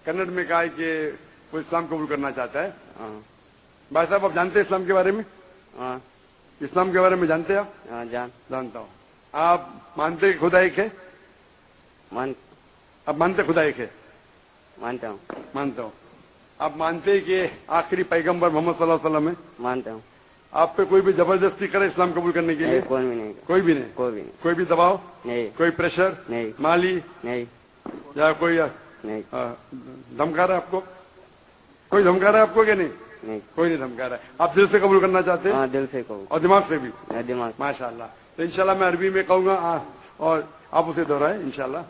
कन्नड़ में कहा है कि वो इस्लाम कबूल करना चाहता है। भाई साहब, आप जानते हैं इस्लाम के बारे में? हाँ इस्लाम के बारे में जानते हैं आप? हाँ जानता हूँ। आप मानते हैं खुदा एक है? आप मानते खुदा एक है? मानता हूँ। मानता हूँ। आप मानते हैं कि आखिरी पैगंबर मोहम्मद सल्लल्लाहु अलैहि वसल्लम है? मानता हूँ। आप पे कोई भी जबरदस्ती करे इस्लाम कबूल करने के लिए? कोई भी नहीं। कोई भी नहीं? कोई भी नहीं। कोई भी दबाव नहीं। कोई प्रेशर नहीं। माली नहीं। या कोई नहीं। धमका रहा है आपको? कोई धमका रहा है आपको कि नहीं? नहीं। कोई नहीं धमका रहा है। आप दिल से कबूल करना चाहते हैं? हाँ दिल से कबूल। और दिमाग से भी? दिमाग। माशाअल्लाह। तो इंशाल्लाह मैं अरबी में कहूंगा और आप उसे दोहराएं इंशाल्लाह।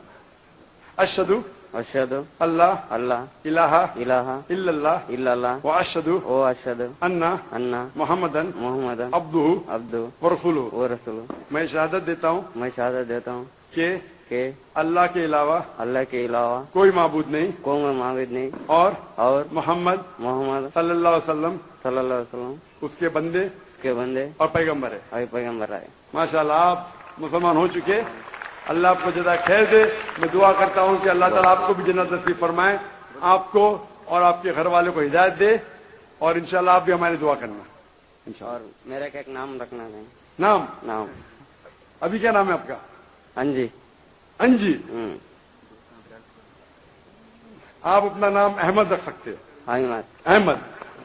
अशहदु अशहदु अल्लाह अल्लाह इलाहा इलाहा इल्लल्लाह इल्लल्लाह व अशहदु ओ अशहदु अन्ना मुहम्मदन मोहम्मदन अब्दुहु अब्दु व रसूलुहु। व रसूलु। मैं शहादत देता हूँ मैं शहादत देता हूँ कि कि अल्लाह के अलावा अल्लाह के अलावा कोई माबूद नहीं कोई माबूद नहीं और मोहम्मद सल्लल्लाहु अलैहि वसल्लम उसके बंदे उसके बंदे और पैगंबर है। और पैगंबर आए। माशाअल्लाह, आप मुसलमान हो चुके। अल्लाह आपको जज़ा खैर दे। मैं दुआ करता हूँ कि अल्लाह ताला आपको भी जन्नत नसीब फरमाए, आपको और आपके घर वालों को हिदायत दे, और इंशाअल्लाह आप भी हमारी दुआ करना इंशाअल्लाह। और मेरा क्या एक नाम रखना है? नाम अभी क्या नाम है आपका? अंजी। अंजी। आप अपना नाम अहमद रख सकते हैं।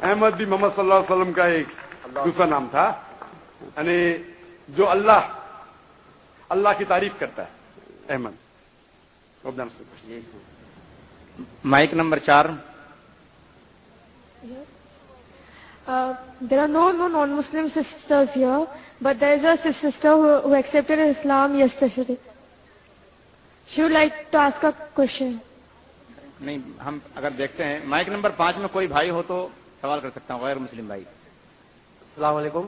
अहमद भी मोहम्मद सल्लल्लाहु अलैहि वसल्लम का एक दूसरा नाम था, यानी जो अल्लाह की तारीफ करता है। Ahmad. Mic number 4। There are no non-Muslim sisters here, but there is a sister who accepted Islam yesterday. She would like to ask a question. नहीं, हम अगर देखते हैं माइक नंबर 5 में कोई भाई हो तो सवाल कर सकता हूँ, गैर मुस्लिम भाई। अस्सलाम वालेकुम,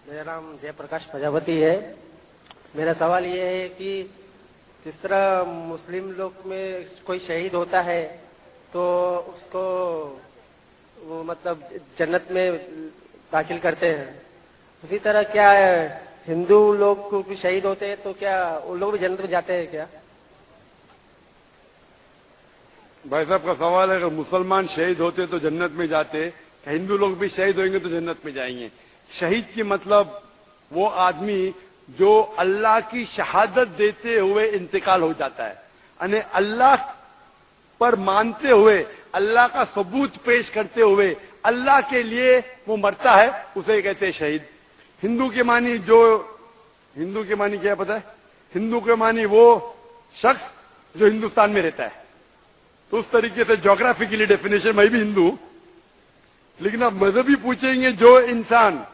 मेरा नाम जयप्रकाश प्रजापति है। मेरा सवाल ये है कि जिस तरह मुस्लिम लोग में कोई शहीद होता है तो उसको वो मतलब जन्नत में दाखिल करते हैं, उसी तरह क्या हिंदू लोग भी शहीद होते हैं तो क्या उन लोग भी जन्नत में जाते हैं क्या? भाई साहब का सवाल है, अगर मुसलमान शहीद होते तो जन्नत में जाते, हिंदू लोग भी शहीद होंगे तो जन्नत में जाएंगे। शहीद की मतलब वो आदमी जो अल्लाह की शहादत देते हुए इंतकाल हो जाता है, यानी अल्लाह पर मानते हुए, अल्लाह का सबूत पेश करते हुए अल्लाह के लिए वो मरता है, उसे कहते हैं शहीद। हिंदू के मानी क्या पता है? हिंदू के मानी वो शख्स जो हिंदुस्तान में रहता है। तो उस तरीके से ज्योग्राफिकली डेफिनेशन मैं भी हिंदू हूं, लेकिन आप मजहबी पूछेंगे जो इंसान,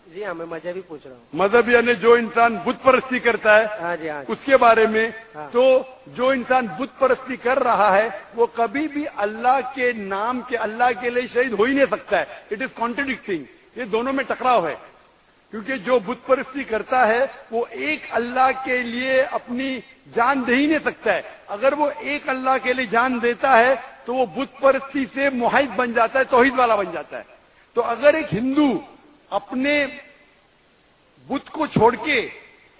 जी हाँ, मैं मजहबी पूछ रहा हूँ। मजहब यानी जो इंसान बुत परस्ती करता है, हाँ जी, हाँ जी। उसके बारे में। हाँ। तो जो इंसान बुत परस्ती कर रहा है वो कभी भी अल्लाह के नाम के, अल्लाह के लिए शहीद हो ही नहीं सकता है। इट इज कॉन्ट्रडिक्टिंग, ये दोनों में टकराव है। क्योंकि जो बुत परस्ती करता है वो एक अल्लाह के लिए अपनी जान दे ही नहीं सकता है। अगर वो एक अल्लाह के लिए जान देता है तो वो बुत परस्ती से मुहाइद बन जाता है, तौहीद वाला बन जाता है। तो अगर एक हिंदू अपने बुत को छोड़ के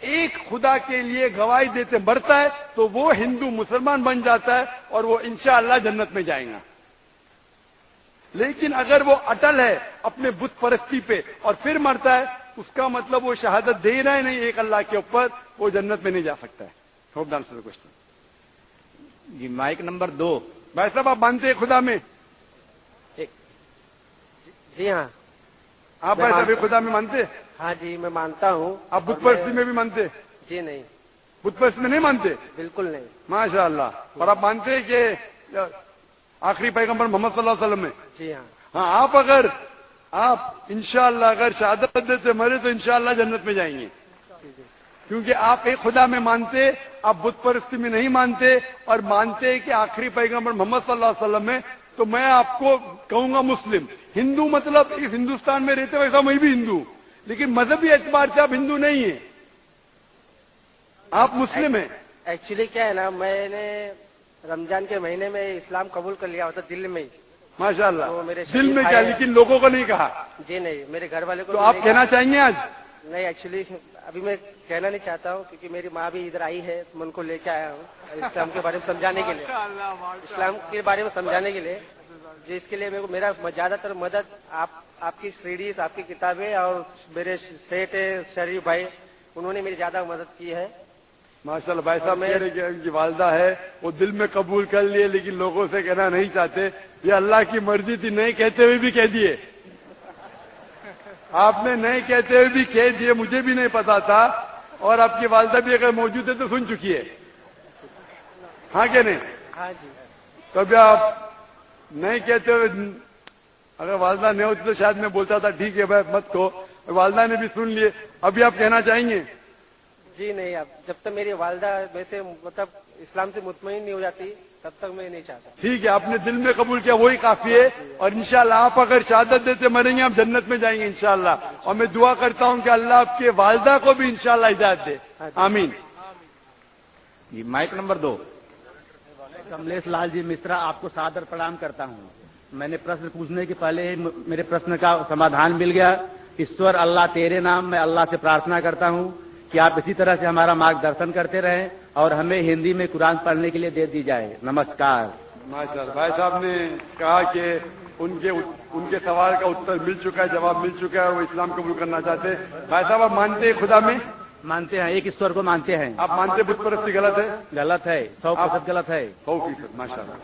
एक खुदा के लिए गवाही देते मरता है तो वो हिंदू मुसलमान बन जाता है और वो इंशाअल्लाह जन्नत में जाएगा। लेकिन अगर वो अटल है अपने बुत परस्ती पे और फिर मरता है, उसका मतलब वो शहादत दे रहा है नहीं एक अल्लाह के ऊपर, वो जन्नत में नहीं जा सकता है। Hope the answer the question. जी, माइक नंबर 2। भाई साहब, आप मानते हैं खुदा में? जी हाँ। आप भाई साहब खुदा में मानते? हाँ जी, मैं मानता हूँ। आप बुत परस्ती में भी मानते? जी नहीं, बुत परस्ती में नहीं मानते? बिल्कुल नहीं। माशाअल्लाह। और आप मानते हैं कि आखिरी पैगंबर मोहम्मद सल्लल्लाहु अलैहि वसल्लम में? जी हाँ। हाँ, आप इंशाअल्लाह अगर शहादत देते मरे तो इंशाअल्लाह जन्नत में जाएंगे, क्योंकि आप एक खुदा में मानते, आप बुत परस्ती में नहीं मानते और मानते कि आखिरी पैगंबर मोहम्मद सल्लल्लाहु अलैहि वसल्लम में। तो मैं आपको कहूंगा मुस्लिम। हिंदू मतलब इस हिंदुस्तान में रहते वैसा मैं भी हिंदू, लेकिन मजहबी एतबार से आप हिंदू नहीं है, आप मुस्लिम हैं। एक्चुअली क्या है ना, मैंने रमजान के महीने में इस्लाम कबूल कर लिया होता दिल में ही। माशाअल्लाह। तो मेरे दिल में क्या, लेकिन लोगों को नहीं कहा? जी नहीं, मेरे घर वाले को। तो आप कहना चाहेंगे आज? नहीं, एक्चुअली अभी मैं कहना नहीं चाहता हूँ क्योंकि मेरी माँ भी इधर आई है, मैं उनको लेके आया हूँ इस्लाम के बारे में समझाने के लिए, इस्लाम के बारे में समझाने के लिए, जिसके लिए मेरे को मेरा ज्यादातर मदद आपकी सीरीज, आपकी किताबें और मेरे सेठ शरीफ भाई, उन्होंने मेरी ज्यादा मदद की है। माशाल्लाह भाई साहब कह रहे कि उनकी वालदा है वो दिल में कबूल कर लिए लेकिन लोगों से कहना नहीं चाहते, ये अल्लाह की मर्जी थी, नहीं कहते हुए भी कह दिए, आपने नहीं कहते हुए भी कह दिए, मुझे भी नहीं पता था, और आपकी वालदा भी अगर मौजूद है तो सुन चुकी है, हाँ क्या नहीं? हाँ जी। कभी आप नहीं कहते हुए, अगर वालदा नहीं होती तो शायद मैं बोलता था ठीक है भाई मत कहो, वालदा ने भी सुन लिए, अभी आप कहना चाहेंगे? जी नहीं, अब जब तक मेरी वालदा वैसे मतलब इस्लाम से मुतमईन नहीं हो जाती तब तक मैं नहीं चाहता। ठीक है, आपने दिल में कबूल किया वही काफी है, और इंशाल्लाह आप अगर शहादत देते मरेंगे आप जन्नत में जाएंगे इंशाल्लाह, और मैं दुआ करता हूं कि अल्लाह आपके वालदा को भी इंशाल्लाह हिदायत दे, आमीन। जी माइक नंबर 2। कमलेश लाल जी मिश्रा, आपको सादर प्रणाम करता हूँ। मैंने प्रश्न पूछने के पहले मेरे प्रश्न का समाधान मिल गया। ईश्वर अल्लाह तेरे नाम, मैं अल्लाह से प्रार्थना करता हूँ कि आप इसी तरह से हमारा मार्गदर्शन करते रहें और हमें हिंदी में कुरान पढ़ने के लिए दे दी जाए। नमस्कार। माशाल्लाह भाई साहब ने कहा कि उनके सवाल का उत्तर मिल चुका है, जवाब मिल चुका है, वो इस्लाम कबूल करना चाहते हैं। भाई साहब आप मानते हैं खुदा में? मानते हैं, एक ईश्वर को मानते हैं। आप मानते बुत परस्ती गलत है? गलत है, 100% गलत है। 100%। माशाल्लाह।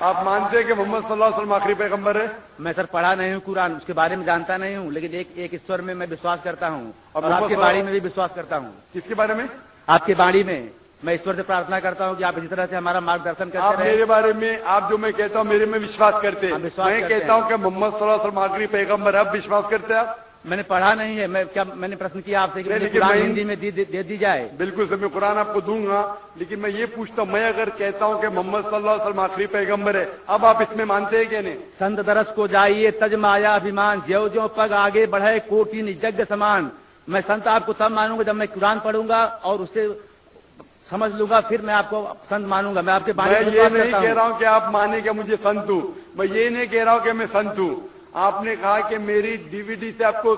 आप मानते हैं कि मोहम्मद सल्लल्लाहु अलैहि वसल्लम आखिरी पैगंबर है? मैं सर पढ़ा नहीं हूँ कुरान, उसके बारे में जानता नहीं हूँ, लेकिन एक ईश्वर में मैं विश्वास करता हूँ और आपके बाणी में भी विश्वास करता हूँ। किसके बारे में? आपके बाणी में। मैं ईश्वर से प्रार्थना करता हूँ कि आप इसी तरह से हमारा मार्गदर्शन करते आप रहें। मेरे बारे में, आप जो मैं कहता हूँ मेरे में विश्वास करते हैं। मैं कहता हूँ कि मोहम्मद सल्लल्लाहु अलैहि वसल्लम आखिरी पैगंबर है, आप विश्वास करते हैं? आप? मैंने पढ़ा नहीं है, मैंने प्रश्न किया आपसे कि मुझे कुरान हिंदी में दे दी जाए। बिल्कुल सर, मैं कुरान आपको दूंगा, लेकिन मैं ये पूछता हूँ, मैं अगर कहता हूँ कि मोहम्मद सल्लल्लाहु अलैहि वसल्लम आखिरी पैगंबर है, अब आप इसमें मानते हैं क्या नहीं? संत दरस को जाइए तज माया अभिमान, ज्यो ज्यो पग आगे बढ़े कोटि निजग समान। मैं संत आपको तब मानूंगा जब मैं कुरान पढ़ूंगा और उससे समझ लूंगा, फिर मैं आपको संत मानूंगा। मैं आपके बारे में मैं ये नहीं कह रहा हूँ कि आप माने कि मुझे संत हूँ, मैं ये नहीं कह रहा हूँ कि मैं संत हूँ। आपने कहा कि मेरी डीवीडी से आपको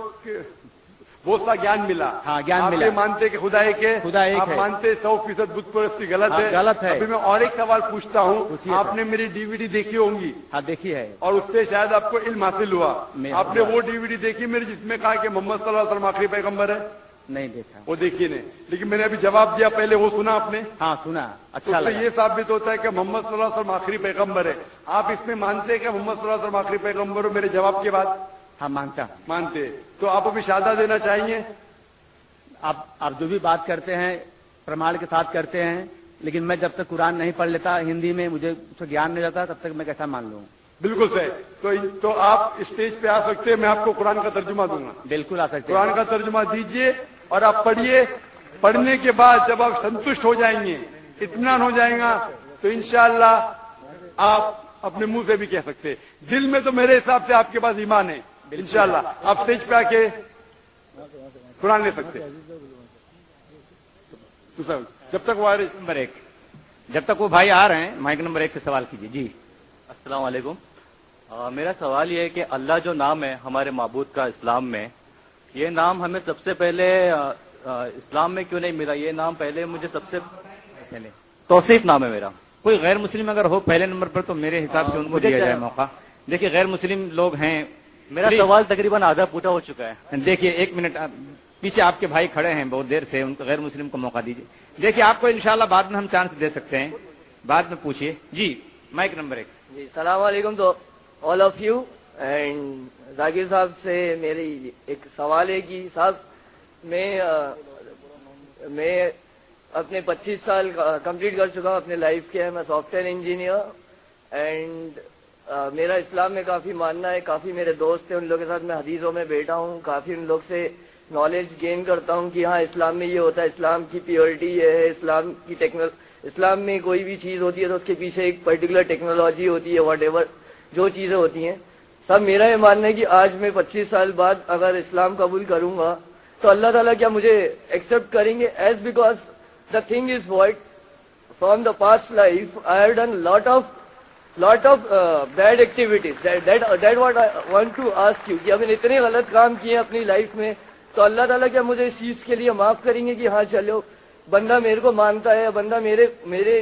बहुत सा ज्ञान मिला। हाँ, ज्ञान आप मिला। ये मानते कि खुदा एक है? खुदा एक आप है। मानते 100% बुत परस्ती गलत हाँ, है? गलत है। अभी मैं और एक सवाल पूछता हूँ, पूछिए आपने मेरी डीवीडी देखी होंगी? हाँ देखी है। और उससे शायद आपको इल्म हासिल हुआ। आपने वो डीवीडी देखी मेरी जिसमें कहा कि मोहम्मद सल्लल्लाहु अलैहि वसल्लम आखिरी पैगंबर है? नहीं देखा। वो देखी नहीं, लेकिन मैंने अभी जवाब दिया, पहले वो सुना आपने? हाँ सुना, तो अच्छा उससे लगा। ये साबित होता है कि मोहम्मद सल्लल्लाहु अलैहि वसल्लम आखिरी पैगंबर है। आप इसमें मानते हैं कि मोहम्मद सल्लल्लाहु अलैहि वसल्लम आखिरी पैगंबर हो मेरे जवाब के बाद? हाँ मानता हूँ। मानते, तो आप अभी शहादत देना चाहेंगे? आप जो भी बात करते हैं प्रमाण के साथ करते हैं, लेकिन मैं जब तक कुरान नहीं पढ़ लेता हिंदी में, मुझे उसका ज्ञान नहीं जाता, तब तक मैं कैसा मान लूँ? बिल्कुल सही। तो आप स्टेज पे आ सकते हैं, मैं आपको कुरान का तर्जुमा दूंगा। बिल्कुल आ सकते हैं। कुरान का तर्जुमा दीजिए और आप पढ़िए। पढ़ने के बाद जब आप संतुष्ट हो जाएंगे, इत्मीनान हो जाएगा, तो इंशाअल्लाह आप अपने मुंह से भी कह सकते हैं। दिल में तो मेरे हिसाब से आपके पास ईमान है, इंशाअल्लाह आप स्टेज पे आके कुरान ले सकते हैं। तो सर जब तक वो आ रहे, नंबर 1, जब तक वो भाई आ रहे हैं माइक नंबर 1 से सवाल कीजिए। जी अस्सलाम वालेकुम। मेरा सवाल ये है कि अल्लाह जो नाम है हमारे माबूद का इस्लाम में, ये नाम हमें सबसे पहले इस्लाम में क्यों नहीं मिला? ये नाम पहले मुझे सबसे पहले तौसीफ नाम है मेरा। कोई गैर मुस्लिम अगर हो पहले नंबर पर तो मेरे हिसाब से उनको दिया जाए मौका। देखिए गैर मुस्लिम लोग हैं, मेरा सवाल तकरीबन आधा पूरा हो चुका है। देखिए 1 मिनट, पीछे आपके भाई खड़े हैं बहुत देर से, उनको गैर मुस्लिम को मौका दीजिए। देखिए आपको इंशाल्लाह बाद में हम चांस दे सकते हैं, बाद में पूछिए। जी माइक नंबर 1। जी सलाम वालेकुम तो all of you and Zakir साहब से मेरी एक सवाल है कि साहब मैं अपने 25 साल कंप्लीट कर चुका हूँ अपने लाइफ के। मैं सॉफ्टवेयर इंजीनियर एंड मेरा इस्लाम में काफी मानना है। काफी मेरे दोस्त हैं, उन लोगों के साथ मैं हदीसों में बैठा हूँ, काफी उन लोग से नॉलेज गेन करता हूँ कि हाँ इस्लाम में ये होता है, इस्लाम की प्योरिटी ये है, इस्लाम में कोई भी चीज होती है तो उसके पीछे एक पर्टिकुलर टेक्नोलॉजी होती है, वॉट जो चीजें होती हैं। सब मेरा ये मानना है कि आज मैं 25 साल बाद अगर इस्लाम कबूल करूंगा तो अल्लाह ताला क्या मुझे एक्सेप्ट करेंगे? As because the thing is what from the past life I have done lot of lot of bad activities. That what I want to ask you, کہ ہم نے اتنے غلط کام کیے اپنی لائف میں, تو اللہ تعالیٰ کیا مجھے اس چیز کے لیے معاف کریں گے کہ ہاں چلو بندہ میرے کو مانتا ہے, بندہ میرے